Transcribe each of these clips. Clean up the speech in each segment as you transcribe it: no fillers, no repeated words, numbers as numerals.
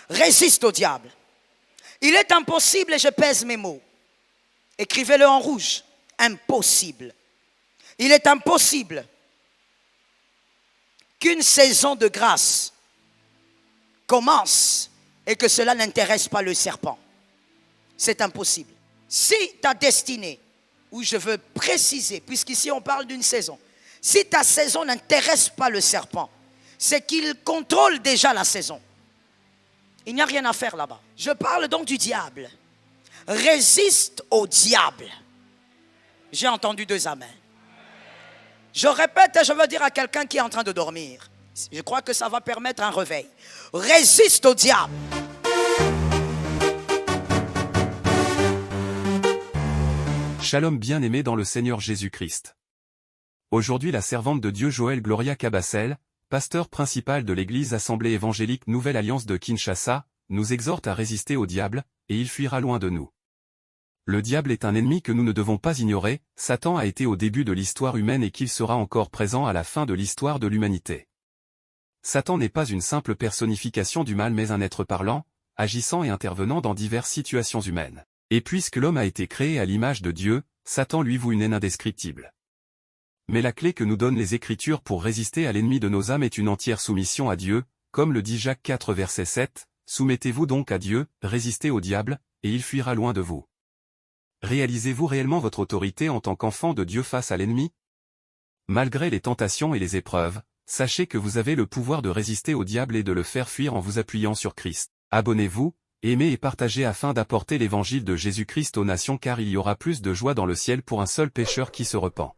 Résiste au diable. Il est impossible, et je pèse mes mots. Écrivez-le en rouge. Impossible. Il est impossible qu'une saison de grâce commence et que cela n'intéresse pas le serpent. C'est impossible. Si ta destinée, ou je veux préciser, puisqu'ici on parle d'une saison, si ta saison n'intéresse pas le serpent, c'est qu'il contrôle déjà la saison. Il n'y a rien à faire là-bas. Je parle donc du diable. Résiste au diable. J'ai entendu 2 amens. Je répète et je veux dire à quelqu'un qui est en train de dormir. Je crois que ça va permettre un réveil. Résiste au diable. Shalom bien-aimé dans le Seigneur Jésus-Christ. Aujourd'hui la servante de Dieu Joël Gloria Cabassel, pasteur principal de l'église Assemblée évangélique Nouvelle Alliance de Kinshasa, nous exhorte à résister au diable, et il fuira loin de nous. Le diable est un ennemi que nous ne devons pas ignorer. Satan a été au début de l'histoire humaine et qu'il sera encore présent à la fin de l'histoire de l'humanité. Satan n'est pas une simple personnification du mal mais un être parlant, agissant et intervenant dans diverses situations humaines. Et puisque l'homme a été créé à l'image de Dieu, Satan lui voue une haine indescriptible. Mais la clé que nous donnent les Écritures pour résister à l'ennemi de nos âmes est une entière soumission à Dieu, comme le dit Jacques 4 verset 7, « Soumettez-vous donc à Dieu, résistez au diable, et il fuira loin de vous. » Réalisez-vous réellement votre autorité en tant qu'enfant de Dieu face à l'ennemi? Malgré les tentations et les épreuves, sachez que vous avez le pouvoir de résister au diable et de le faire fuir en vous appuyant sur Christ. Abonnez-vous, aimez et partagez afin d'apporter l'évangile de Jésus-Christ aux nations car il y aura plus de joie dans le ciel pour un seul pécheur qui se repent.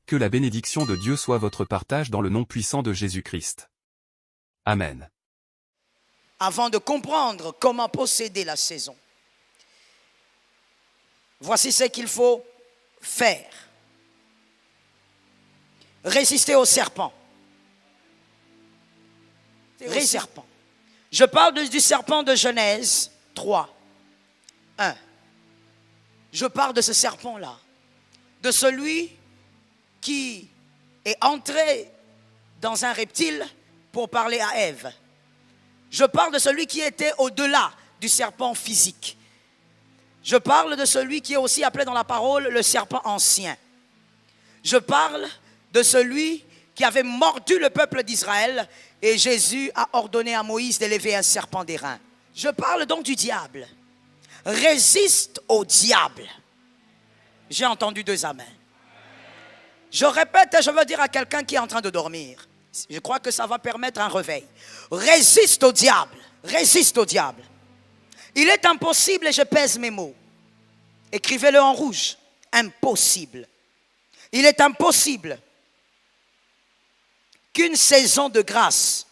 Que la bénédiction de Dieu soit votre partage dans le nom puissant de Jésus-Christ. Amen. Avant de comprendre comment posséder la saison, voici ce qu'il faut faire. Résister au serpent. Serpent. Je parle du serpent de Genèse 3, 1. Je parle de ce serpent-là, de celui qui est entré dans un reptile pour parler à Ève. Je parle de celui qui était au-delà du serpent physique. Je parle de celui qui est aussi appelé dans la parole le serpent ancien. Je parle de celui qui avait mordu le peuple d'Israël et Jésus a ordonné à Moïse d'élever un serpent d'airain. Je parle donc du diable. Résiste au diable. J'ai entendu 2 amens. Je répète et je veux dire à quelqu'un qui est en train de dormir. Je crois que ça va permettre un réveil. Résiste au diable. Résiste au diable. Il est impossible, et je pèse mes mots. Écrivez-le en rouge. Impossible. Il est impossible qu'une saison de grâce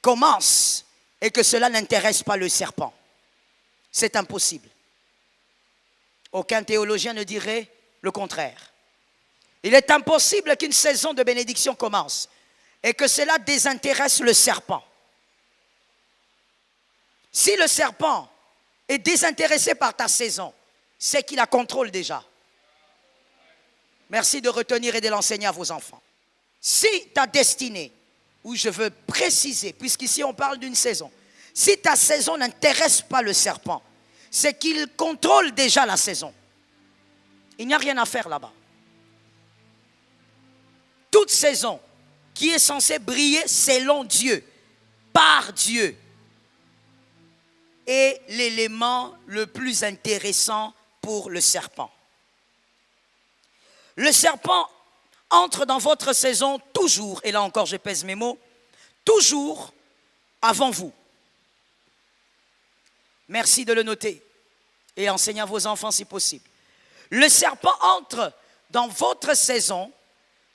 commence et que cela n'intéresse pas le serpent. C'est impossible. Aucun théologien ne dirait le contraire. Il est impossible qu'une saison de bénédiction commence et que cela désintéresse le serpent. Si le serpent est désintéressé par ta saison, c'est qu'il la contrôle déjà. Merci de retenir et de l'enseigner à vos enfants. Si ta destinée, ou je veux préciser, puisqu'ici on parle d'une saison, si ta saison n'intéresse pas le serpent, c'est qu'il contrôle déjà la saison. Il n'y a rien à faire là-bas. Toute saison qui est censée briller selon Dieu, par Dieu, est l'élément le plus intéressant pour le serpent. Le serpent entre dans votre saison toujours, et là encore je pèse mes mots, toujours avant vous. Merci de le noter et enseignez à vos enfants si possible. Le serpent entre dans votre saison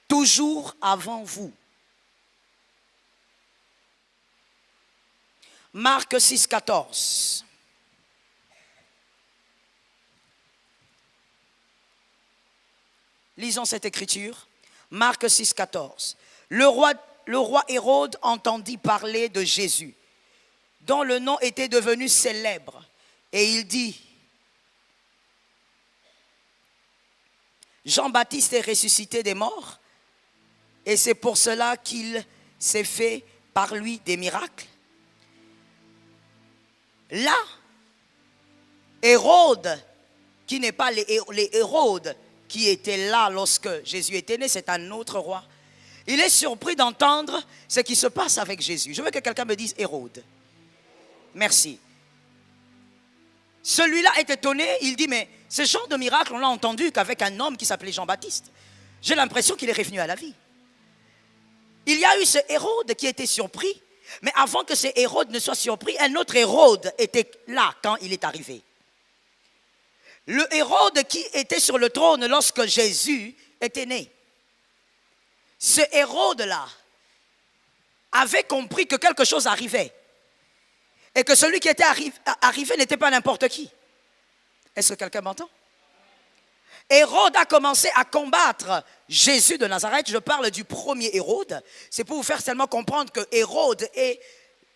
toujours avant vous. Marc 6, 14. Lisons cette écriture. Marc 6, 14. Le roi Hérode entendit parler de Jésus, dont le nom était devenu célèbre. Et il dit, Jean-Baptiste est ressuscité des morts, et c'est pour cela qu'il s'est fait par lui des miracles. Là, Hérode, qui n'est pas les Hérodes qui étaient là lorsque Jésus était né, c'est un autre roi. Il est surpris d'entendre ce qui se passe avec Jésus. Je veux que quelqu'un me dise Hérode. Merci. Celui-là est étonné, il dit, mais ce genre de miracle, on l'a entendu qu'avec un homme qui s'appelait Jean-Baptiste. J'ai l'impression qu'il est revenu à la vie. Il y a eu ce Hérode qui était surpris, mais avant que ce Hérode ne soit surpris, un autre Hérode était là quand il est arrivé. Le Hérode qui était sur le trône lorsque Jésus était né. Ce Hérode-là avait compris que quelque chose arrivait. Et que celui qui était arrivé n'était pas n'importe qui. Est-ce que quelqu'un m'entend? Hérode a commencé à combattre Jésus de Nazareth. Je parle du premier Hérode. C'est pour vous faire seulement comprendre que Hérode est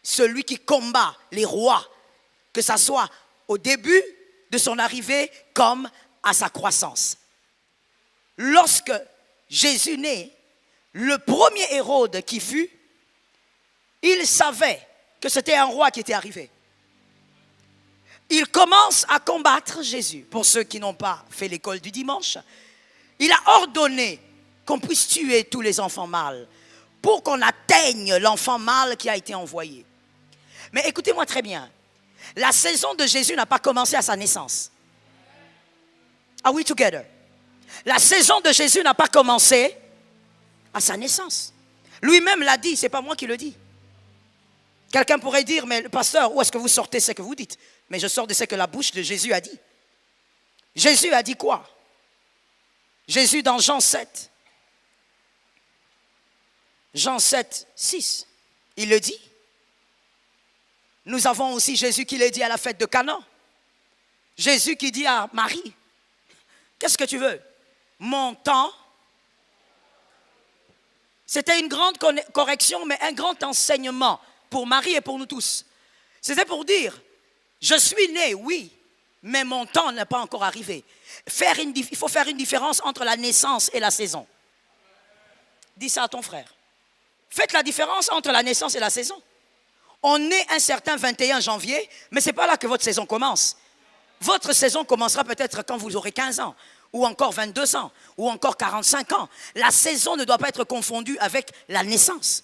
celui qui combat les rois. Que ça soit au début de son arrivée comme à sa croissance. Lorsque Jésus naît, le premier Hérode qui fut, il savait que c'était un roi qui était arrivé. Il commence à combattre Jésus. Pour ceux qui n'ont pas fait l'école du dimanche, il a ordonné qu'on puisse tuer tous les enfants mâles pour qu'on atteigne l'enfant mâle qui a été envoyé. Mais écoutez-moi très bien, la saison de Jésus n'a pas commencé à sa naissance. Are we together? La saison de Jésus n'a pas commencé à sa naissance. Lui-même l'a dit, ce n'est pas moi qui le dis. Quelqu'un pourrait dire, mais le pasteur, où est-ce que vous sortez ce que vous dites? Mais je sors de ce que la bouche de Jésus a dit. Jésus a dit quoi? Jésus dans Jean 7. Jean 7, 6. Il le dit. Nous avons aussi Jésus qui l'a dit à la fête de Cana. Jésus qui dit à Marie, qu'est-ce que tu veux? Mon temps. C'était une grande correction, mais un grand enseignement pour Marie et pour nous tous. C'était pour dire, je suis né, oui, mais mon temps n'est pas encore arrivé. Il faut faire une différence entre la naissance et la saison. Dis ça à ton frère. Faites la différence entre la naissance et la saison. On est un certain 21 janvier, mais ce n'est pas là que votre saison commence. Votre saison commencera peut-être quand vous aurez 15 ans, ou encore 22 ans, ou encore 45 ans. La saison ne doit pas être confondue avec la naissance.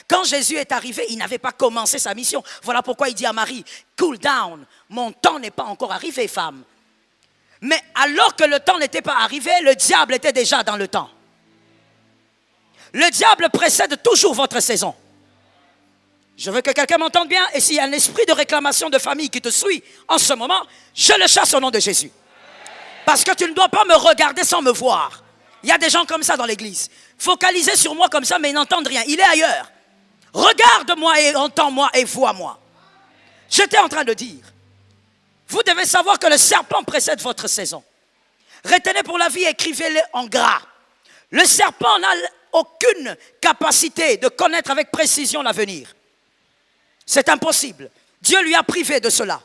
Quand Jésus est arrivé, il n'avait pas commencé sa mission. Voilà pourquoi il dit à Marie, cool down, mon temps n'est pas encore arrivé, femme. Mais alors que le temps n'était pas arrivé, le diable était déjà dans le temps. Le diable précède toujours votre saison. Je veux que quelqu'un m'entende bien, et s'il y a un esprit de réclamation de famille qui te suit en ce moment, je le chasse au nom de Jésus. Parce que tu ne dois pas me regarder sans me voir. Il y a des gens comme ça dans l'église. Focalisés sur moi comme ça, mais ils n'entendent rien. Il est ailleurs. Regarde-moi et entends-moi et vois-moi. J'étais en train de dire, vous devez savoir que le serpent précède votre saison. Retenez pour la vie, écrivez-le en gras. Le serpent n'a aucune capacité de connaître avec précision l'avenir. C'est impossible. Dieu lui a privé de cela.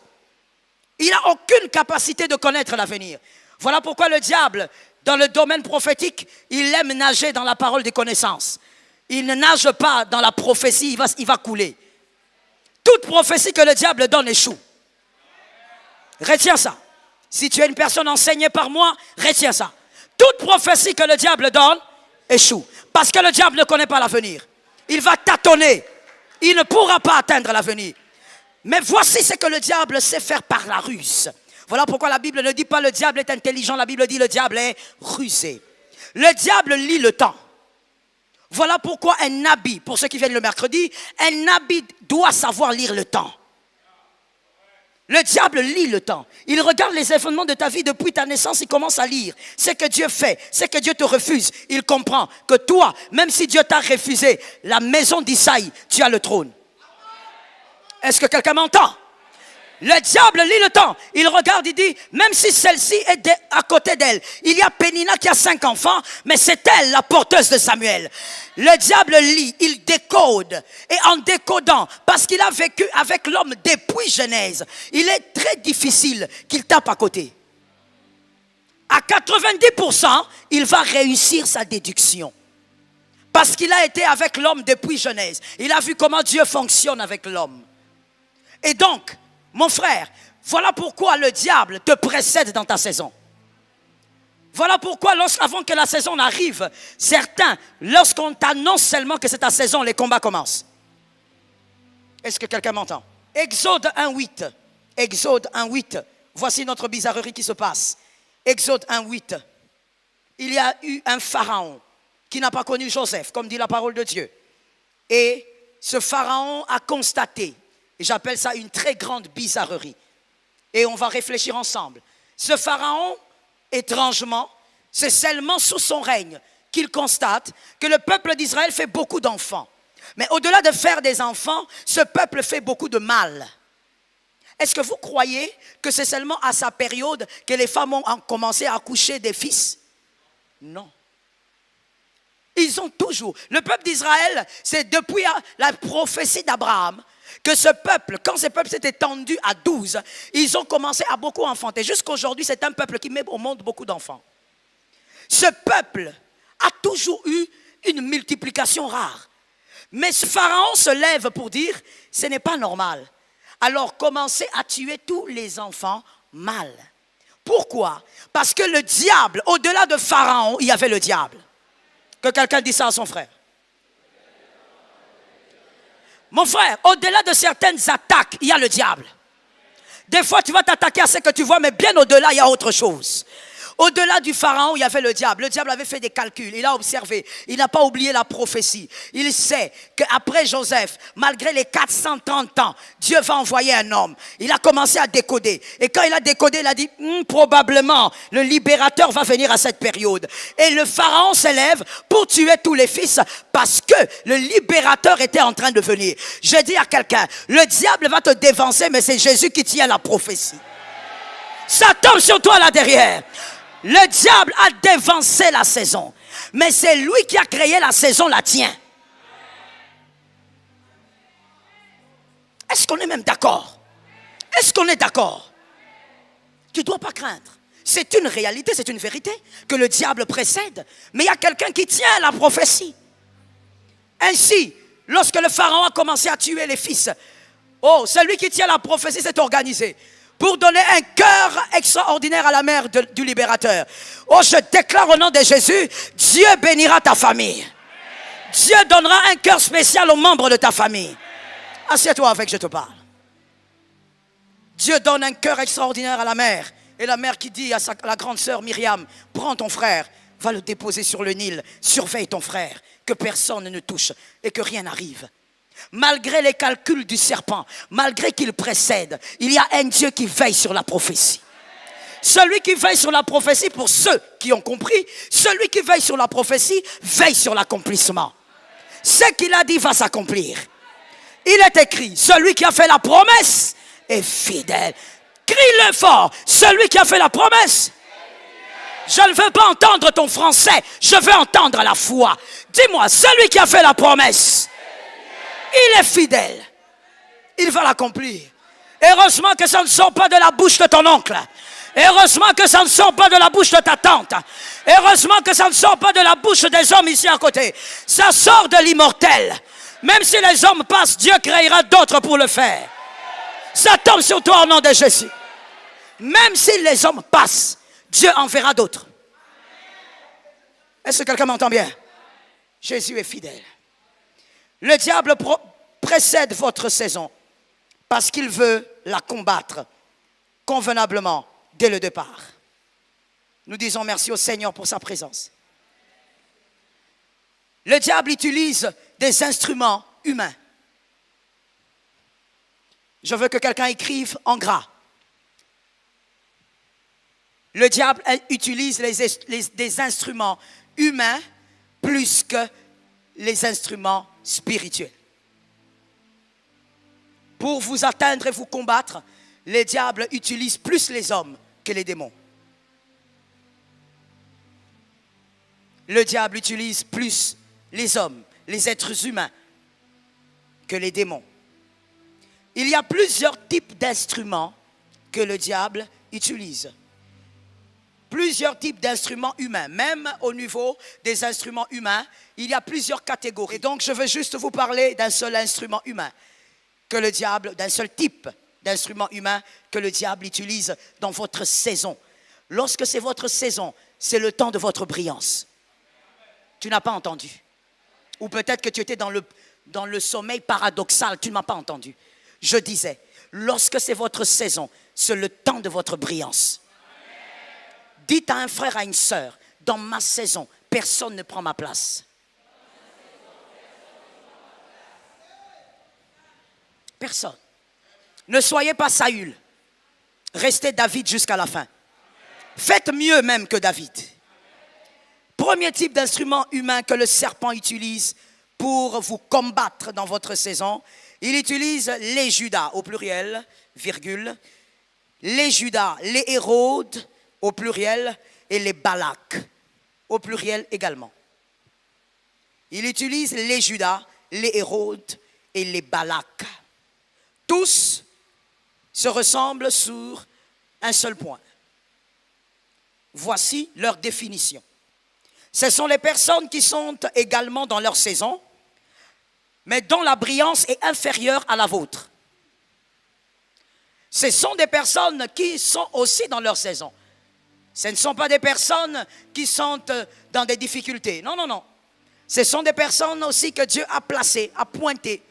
Il n'a aucune capacité de connaître l'avenir. Voilà pourquoi le diable, dans le domaine prophétique, il aime nager dans la parole des connaissances. Il ne nage pas dans la prophétie, il va couler. Toute prophétie que le diable donne échoue. Retiens ça. Si tu es une personne enseignée par moi, retiens ça. Toute prophétie que le diable donne échoue. Parce que le diable ne connaît pas l'avenir. Il va tâtonner. Il ne pourra pas atteindre l'avenir. Mais voici ce que le diable sait faire par la ruse. Voilà pourquoi la Bible ne dit pas le diable est intelligent. La Bible dit le diable est rusé. Le diable lit le temps. Voilà pourquoi un nabbi, pour ceux qui viennent le mercredi, un nabbi doit savoir lire le temps. Le diable lit le temps. Il regarde les événements de ta vie depuis ta naissance, il commence à lire. Ce que Dieu fait, ce que Dieu te refuse. Il comprend que toi, même si Dieu t'a refusé la maison d'Isaïe, tu as le trône. Est-ce que quelqu'un m'entend? Le diable lit le temps. Il regarde, il dit, même si celle-ci est à côté d'elle, il y a Pénina qui a 5 enfants, mais c'est elle la porteuse de Samuel. Le diable lit, il décode. Et en décodant, parce qu'il a vécu avec l'homme depuis Genèse, il est très difficile qu'il tape à côté. À 90%, il va réussir sa déduction. Parce qu'il a été avec l'homme depuis Genèse. Il a vu comment Dieu fonctionne avec l'homme. Et donc, Mon frère, voilà pourquoi le diable te précède dans ta saison. Voilà pourquoi avant que la saison n'arrive, certains, lorsqu'on t'annonce seulement que c'est ta saison, les combats commencent. Est-ce que quelqu'un m'entend? Exode 1:8. Exode 1:8. Voici notre bizarrerie qui se passe. Exode 1:8. Il y a eu un pharaon qui n'a pas connu Joseph, comme dit la parole de Dieu. Et ce pharaon a constaté, et j'appelle ça une très grande bizarrerie. Et on va réfléchir ensemble. Ce pharaon, étrangement, c'est seulement sous son règne qu'il constate que le peuple d'Israël fait beaucoup d'enfants. Mais au-delà de faire des enfants, ce peuple fait beaucoup de mal. Est-ce que vous croyez que c'est seulement à sa période que les femmes ont commencé à accoucher des fils? Non. Ils ont toujours. Le peuple d'Israël, c'est depuis la prophétie d'Abraham que ce peuple, quand ce peuple s'est étendu à 12, ils ont commencé à beaucoup enfanter. Jusqu'aujourd'hui, c'est un peuple qui met au monde beaucoup d'enfants. Ce peuple a toujours eu une multiplication rare. Mais ce pharaon se lève pour dire, ce n'est pas normal. Alors commencez à tuer tous les enfants mâles. Pourquoi? Parce que le diable, au-delà de Pharaon, il y avait le diable. Que quelqu'un dise ça à son frère. Mon frère, au-delà de certaines attaques, il y a le diable. Des fois, tu vas t'attaquer à ce que tu vois, mais bien au-delà, il y a autre chose. Au-delà du pharaon, il y avait le diable. Le diable avait fait des calculs. Il a observé. Il n'a pas oublié la prophétie. Il sait qu'après Joseph, malgré les 430 ans, Dieu va envoyer un homme. Il a commencé à décoder. Et quand il a décodé, il a dit, probablement, le libérateur va venir à cette période. Et le pharaon s'élève pour tuer tous les fils parce que le libérateur était en train de venir. Je dis à quelqu'un, le diable va te dévancer, mais c'est Jésus qui tient la prophétie. Ça tombe sur toi là derrière. Le diable a dévancé la saison. Mais c'est lui qui a créé la saison, la tient. Est-ce qu'on est même d'accord? Est-ce qu'on est d'accord? Tu ne dois pas craindre. C'est une réalité, c'est une vérité que le diable précède. Mais il y a quelqu'un qui tient la prophétie. Ainsi, lorsque le pharaon a commencé à tuer les fils, celui qui tient la prophétie s'est organisé pour donner un cœur extraordinaire à la mère du libérateur. Je déclare au nom de Jésus, Dieu bénira ta famille. Dieu donnera un cœur spécial aux membres de ta famille. Assieds-toi avec, je te parle. Dieu donne un cœur extraordinaire à la mère. Et la mère qui dit à la grande sœur Myriam, prends ton frère, va le déposer sur le Nil, surveille ton frère, que personne ne touche et que rien n'arrive. Malgré les calculs du serpent, malgré qu'il précède, il y a un Dieu qui veille sur la prophétie. Celui qui veille sur la prophétie, pour ceux qui ont compris, celui qui veille sur la prophétie, veille sur l'accomplissement. Ce qu'il a dit va s'accomplir. Il est écrit, celui qui a fait la promesse est fidèle. Crie-le fort, celui qui a fait la promesse. Je ne veux pas entendre ton français, je veux entendre la foi. Dis-moi, celui qui a fait la promesse, il est fidèle. Il va l'accomplir. Heureusement que ça ne sort pas de la bouche de ton oncle. Heureusement que ça ne sort pas de la bouche de ta tante. Heureusement que ça ne sort pas de la bouche des hommes ici à côté. Ça sort de l'immortel. Même si les hommes passent, Dieu créera d'autres pour le faire. Ça tombe sur toi au nom de Jésus. Même si les hommes passent, Dieu en verra d'autres. Est-ce que quelqu'un m'entend bien? Jésus est fidèle. Le diable précède votre saison parce qu'il veut la combattre convenablement dès le départ. Nous disons merci au Seigneur pour sa présence. Le diable utilise des instruments humains. Je veux que quelqu'un écrive en gras. Le diable utilise des instruments humains plus que les instruments spirituels. Pour vous atteindre et vous combattre, le diable utilise plus les hommes que les démons. Le diable utilise plus les hommes, les êtres humains, que les démons. Il y a plusieurs types d'instruments que le diable utilise. Plusieurs types d'instruments humains. Même au niveau des instruments humains, il y a plusieurs catégories. Et donc, je veux juste vous parler d'un seul instrument humain que le diable, d'un seul type d'instruments humains que le diable utilise dans votre saison. Lorsque c'est votre saison, c'est le temps de votre brillance. Tu n'as pas entendu. Ou peut-être que tu étais dans le sommeil paradoxal, tu ne m'as pas entendu. Je disais, lorsque c'est votre saison, c'est le temps de votre brillance. Dites à un frère, à une sœur, dans ma saison, personne ne prend ma place. Personne. Ne soyez pas Saül. Restez David jusqu'à la fin. Faites mieux même que David. Premier type d'instrument humain que le serpent utilise pour vous combattre dans votre saison, il utilise les Judas au pluriel, virgule, les Judas, les Hérodes au pluriel et les Balak au pluriel également. Il utilise les Judas, les Hérodes et les Balak. Tous se ressemblent sur un seul point. Voici leur définition. Ce sont les personnes qui sont également dans leur saison, mais dont la brillance est inférieure à la vôtre. Ce sont des personnes qui sont aussi dans leur saison. Ce ne sont pas des personnes qui sont dans des difficultés. Non, non, non. Ce sont des personnes aussi que Dieu a placées, a pointées.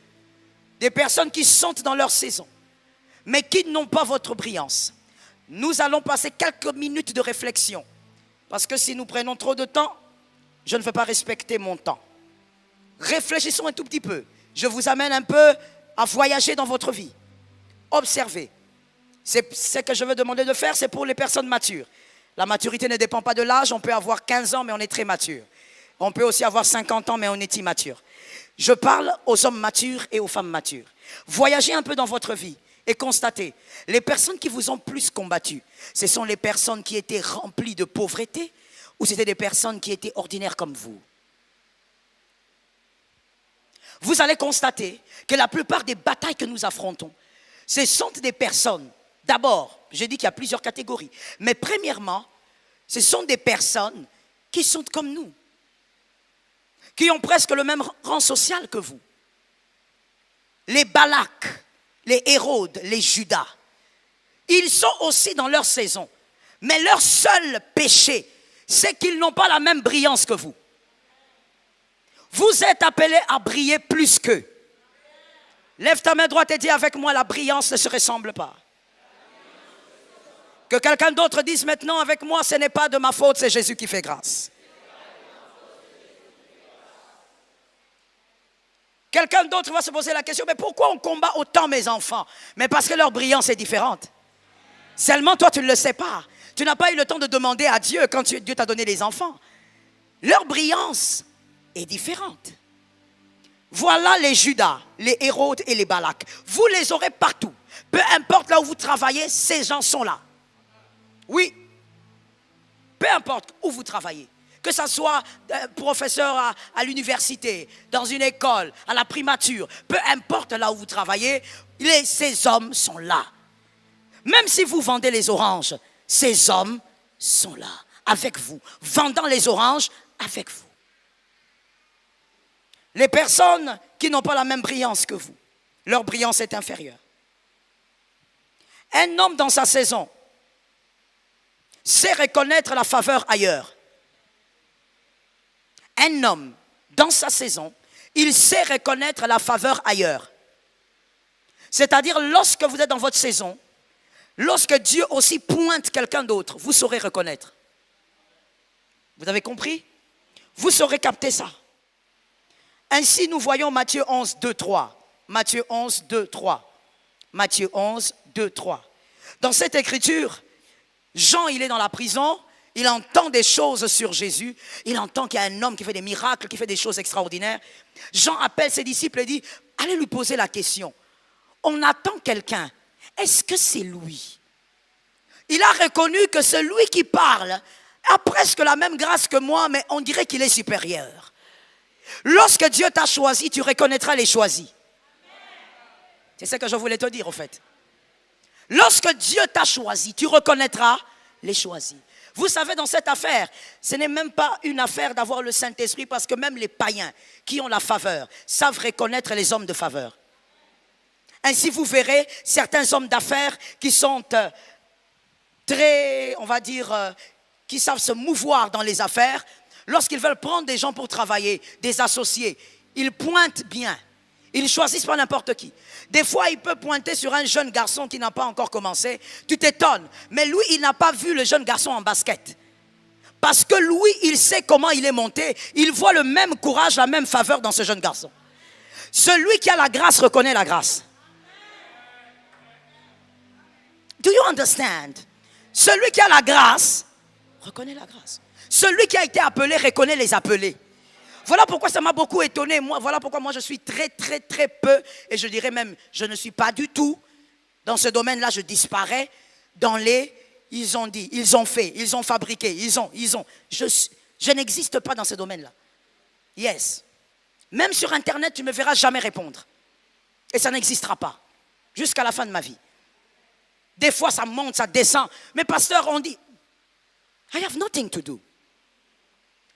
Des personnes qui sont dans leur saison, mais qui n'ont pas votre brillance. Nous allons passer quelques minutes de réflexion. Parce que si nous prenons trop de temps, je ne vais pas respecter mon temps. Réfléchissons un tout petit peu. Je vous amène un peu à voyager dans votre vie. Observez. Ce que je veux demander de faire, c'est pour les personnes matures. La maturité ne dépend pas de l'âge. On peut avoir 15 ans, mais on est très mature. On peut aussi avoir 50 ans, mais on est immature. Je parle aux hommes matures et aux femmes matures. Voyagez un peu dans votre vie et constatez, les personnes qui vous ont plus combattu, ce sont les personnes qui étaient remplies de pauvreté ou c'était des personnes qui étaient ordinaires comme vous? Vous allez constater que la plupart des batailles que nous affrontons, ce sont des personnes, d'abord, j'ai dit qu'il y a plusieurs catégories, mais premièrement, ce sont des personnes qui sont comme nous, qui ont presque le même rang social que vous. Les Balak, les Hérodes, les Judas, ils sont aussi dans leur saison. Mais leur seul péché, c'est qu'ils n'ont pas la même brillance que vous. Vous êtes appelés à briller plus qu'eux. Lève ta main droite et dis avec moi, la brillance ne se ressemble pas. Que quelqu'un d'autre dise maintenant avec moi, ce n'est pas de ma faute, c'est Jésus qui fait grâce. Quelqu'un d'autre va se poser la question, mais pourquoi on combat autant mes enfants? Mais parce que leur brillance est différente. Seulement toi, tu ne le sais pas. Tu n'as pas eu le temps de demander à Dieu quand Dieu t'a donné les enfants. Leur brillance est différente. Voilà les Judas, les Hérodes et les Balak. Vous les aurez partout. Peu importe là où vous travaillez, ces gens sont là. Oui. Peu importe où vous travaillez. Que ce soit professeur à l'université, dans une école, à la primature, peu importe là où vous travaillez, ces hommes sont là. Même si vous vendez les oranges, ces hommes sont là, avec vous, vendant les oranges avec vous. Les personnes qui n'ont pas la même brillance que vous, leur brillance est inférieure. Un homme dans sa saison sait reconnaître la faveur ailleurs. Un homme, dans sa saison, il sait reconnaître la faveur ailleurs. C'est-à-dire, lorsque vous êtes dans votre saison, lorsque Dieu aussi pointe quelqu'un d'autre, vous saurez reconnaître. Vous avez compris? Vous saurez capter ça. Ainsi, nous voyons Matthieu 11, 2, 3. Matthieu 11, 2, 3. Matthieu 11, 2, 3. Dans cette écriture, Jean, il est dans la prison. Il entend des choses sur Jésus. Il entend qu'il y a un homme qui fait des miracles, qui fait des choses extraordinaires. Jean appelle ses disciples et dit, allez lui poser la question. On attend quelqu'un. Est-ce que c'est lui? Il a reconnu que celui qui parle a presque la même grâce que moi, mais on dirait qu'il est supérieur. Lorsque Dieu t'a choisi, tu reconnaîtras les choisis. C'est ce que je voulais te dire, au fait. Lorsque Dieu t'a choisi, tu reconnaîtras les choisis. Vous savez, dans cette affaire, ce n'est même pas une affaire d'avoir le Saint-Esprit, parce que même les païens qui ont la faveur savent reconnaître les hommes de faveur. Ainsi, vous verrez certains hommes d'affaires qui sont très, on va dire, qui savent se mouvoir dans les affaires. Lorsqu'ils veulent prendre des gens pour travailler, des associés, ils pointent bien. Ils ne choisissent pas n'importe qui. Des fois, il peut pointer sur un jeune garçon qui n'a pas encore commencé. Tu t'étonnes. Mais lui, il n'a pas vu le jeune garçon en basket. Parce que lui, il sait comment il est monté. Il voit le même courage, la même faveur dans ce jeune garçon. Celui qui a la grâce reconnaît la grâce. Do you understand? Celui qui a la grâce reconnaît la grâce. Celui qui a été appelé reconnaît les appelés. Voilà pourquoi ça m'a beaucoup étonné. Voilà pourquoi moi je suis très peu, et je dirais même, je ne suis pas du tout dans ce domaine-là. Je disparais dans les, ils ont dit, ils ont fait, ils ont fabriqué, ils ont. Je n'existe pas dans ce domaine-là. Yes. Même sur Internet, tu ne me verras jamais répondre. Et ça n'existera pas. Jusqu'à la fin de ma vie. Des fois, ça monte, ça descend. Mais pasteur, on dit, I have nothing to do.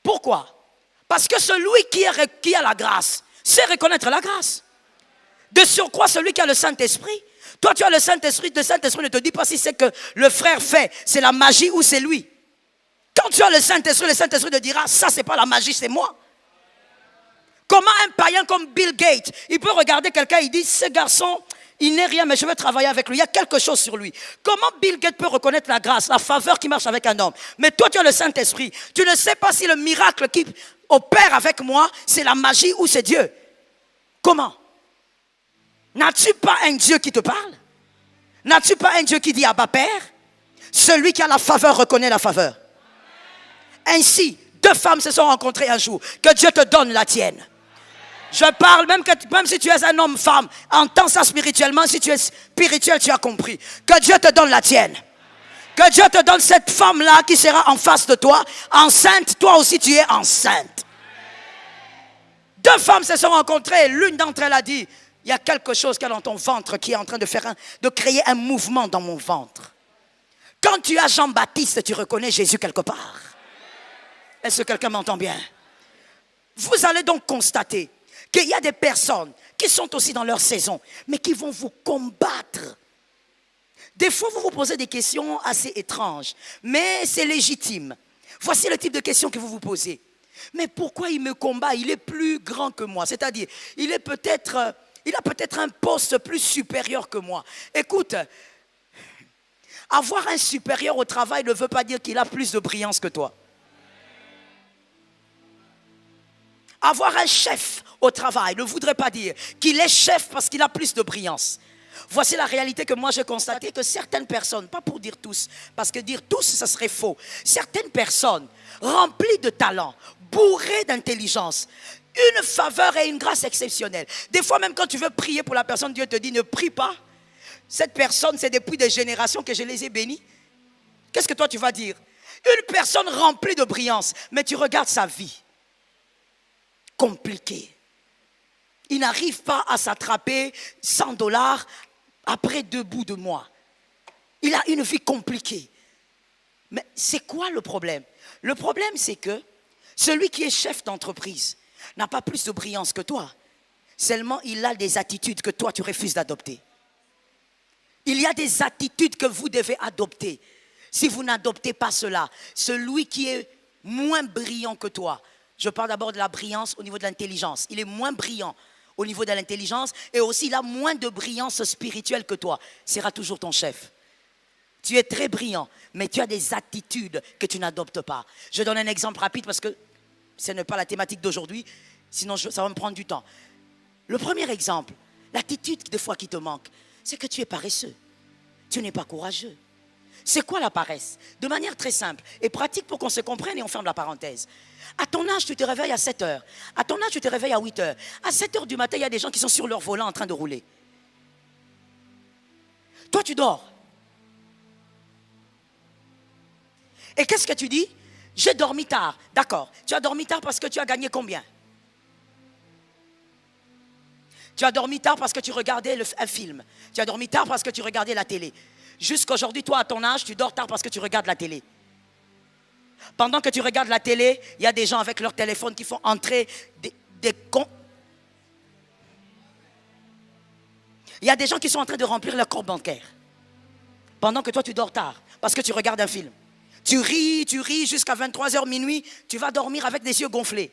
Pourquoi? Parce que celui qui a la grâce, sait reconnaître la grâce. De surcroît, celui qui a le Saint-Esprit, toi tu as le Saint-Esprit ne te dit pas si c'est que le frère fait, c'est la magie ou c'est lui. Quand tu as le Saint-Esprit te dira, ça c'est pas la magie, c'est moi. Comment un païen comme Bill Gates, il peut regarder quelqu'un, il dit, ce garçon, il n'est rien, mais je veux travailler avec lui. Il y a quelque chose sur lui. Comment Bill Gates peut reconnaître la grâce, la faveur qui marche avec un homme? Mais toi, tu as le Saint-Esprit. Tu ne sais pas si le miracle qui opère avec moi, c'est la magie ou c'est Dieu. Comment? N'as-tu pas un Dieu qui te parle? N'as-tu pas un Dieu qui dit Abba Père? Celui qui a la faveur reconnaît la faveur. Ainsi, deux femmes se sont rencontrées un jour. Que Dieu te donne la tienne. Je parle, même si tu es un homme, femme, entends ça spirituellement. Si tu es spirituel, tu as compris. Que Dieu te donne la tienne. Que Dieu te donne cette femme-là qui sera en face de toi, enceinte. Toi aussi, tu es enceinte. Deux femmes se sont rencontrées. L'une d'entre elles a dit, il y a quelque chose qu'il y a dans ton ventre qui est en train de créer un mouvement dans mon ventre. Quand tu as Jean-Baptiste, tu reconnais Jésus quelque part. Est-ce que quelqu'un m'entend bien? Vous allez donc constater qu'il y a des personnes qui sont aussi dans leur saison, mais qui vont vous combattre. Des fois, vous vous posez des questions assez étranges, mais c'est légitime. Voici le type de questions que vous vous posez. Mais pourquoi il me combat? Il est plus grand que moi. C'est-à-dire, il a peut-être un poste plus supérieur que moi. Écoute, avoir un supérieur au travail ne veut pas dire qu'il a plus de brillance que toi. Avoir un chef au travail ne voudrait pas dire qu'il est chef parce qu'il a plus de brillance. Voici la réalité que moi j'ai constatée, que certaines personnes, pas pour dire tous, parce que dire tous, ça serait faux. Certaines personnes remplies de talent, bourrées d'intelligence, une faveur et une grâce exceptionnelle. Des fois même quand tu veux prier pour la personne, Dieu te dit ne prie pas. Cette personne, c'est depuis des générations que je les ai bénis. Qu'est-ce que toi tu vas dire? Une personne remplie de brillance, mais tu regardes sa vie. Compliqué. Il n'arrive pas à s'attraper $100 après 2 bouts de mois. Il a une vie compliquée. Mais c'est quoi le problème? Le problème, c'est que celui qui est chef d'entreprise n'a pas plus de brillance que toi. Seulement, il a des attitudes que toi, tu refuses d'adopter. Il y a des attitudes que vous devez adopter. Si vous n'adoptez pas cela, celui qui est moins brillant que toi, je parle d'abord de la brillance au niveau de l'intelligence. Il est moins brillant au niveau de l'intelligence et aussi il a moins de brillance spirituelle que toi. Sera toujours ton chef. Tu es très brillant, mais tu as des attitudes que tu n'adoptes pas. Je donne un exemple rapide parce que ce n'est pas la thématique d'aujourd'hui, sinon ça va me prendre du temps. Le premier exemple, l'attitude des fois qui te manque, c'est que tu es paresseux. Tu n'es pas courageux. C'est quoi la paresse? De manière très simple et pratique pour qu'on se comprenne et on ferme la parenthèse. À ton âge, tu te réveilles à 7 heures. À ton âge, tu te réveilles à 8 heures. À 7 heures du matin, il y a des gens qui sont sur leur volant en train de rouler. Toi, tu dors. Et qu'est-ce que tu dis? J'ai dormi tard. D'accord. Tu as dormi tard parce que tu as gagné combien? Tu as dormi tard parce que tu regardais un film. Tu as dormi tard parce que tu regardais la télé. Jusqu'aujourd'hui, toi, à ton âge, tu dors tard parce que tu regardes la télé. Pendant que tu regardes la télé, il y a des gens avec leur téléphone qui font entrer des comptes. Il y a des gens qui sont en train de remplir leur compte bancaire. Pendant que toi, tu dors tard. Parce que tu regardes un film. Tu ris jusqu'à 23h minuit. Tu vas dormir avec des yeux gonflés.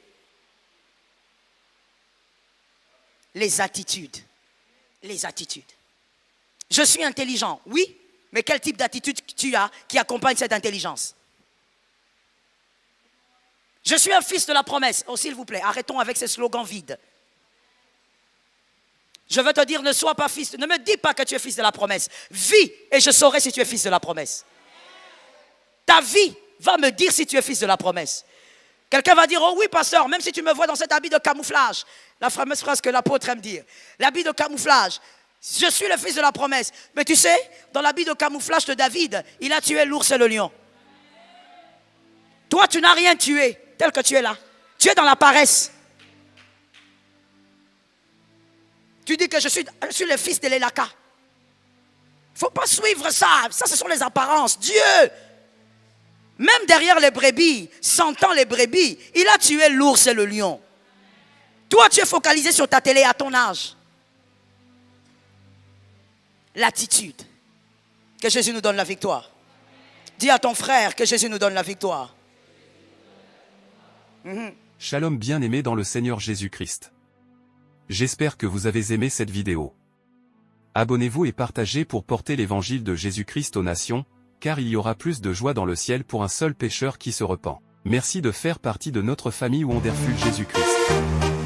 Les attitudes. Les attitudes. Je suis intelligent, oui. Mais quel type d'attitude tu as qui accompagne cette intelligence? Je suis un fils de la promesse. Oh, s'il vous plaît, arrêtons avec ces slogans vides. Je veux te dire, ne sois pas fils. Ne me dis pas que tu es fils de la promesse. Vis et je saurai si tu es fils de la promesse. Ta vie va me dire si tu es fils de la promesse. Quelqu'un va dire, oh oui, pasteur, même si tu me vois dans cet habit de camouflage. La fameuse phrase que l'apôtre aime dire. L'habit de camouflage. Je suis le fils de la promesse. Mais tu sais, dans l'habit de camouflage de David, il a tué l'ours et le lion. Toi, tu n'as rien tué, tel que tu es là. Tu es dans la paresse. Tu dis que je suis le fils de l'Élaka. Il ne faut pas suivre ça. Ça, ce sont les apparences. Dieu, même derrière les brebis, sentant les brebis, il a tué l'ours et le lion. Toi, tu es focalisé sur ta télé à ton âge. L'attitude. Que Jésus nous donne la victoire. Dis à ton frère que Jésus nous donne la victoire. Shalom bien-aimés dans le Seigneur Jésus-Christ. J'espère que vous avez aimé cette vidéo. Abonnez-vous et partagez pour porter l'évangile de Jésus-Christ aux nations, car il y aura plus de joie dans le ciel pour un seul pécheur qui se repent. Merci de faire partie de notre famille Wonderful Jésus-Christ.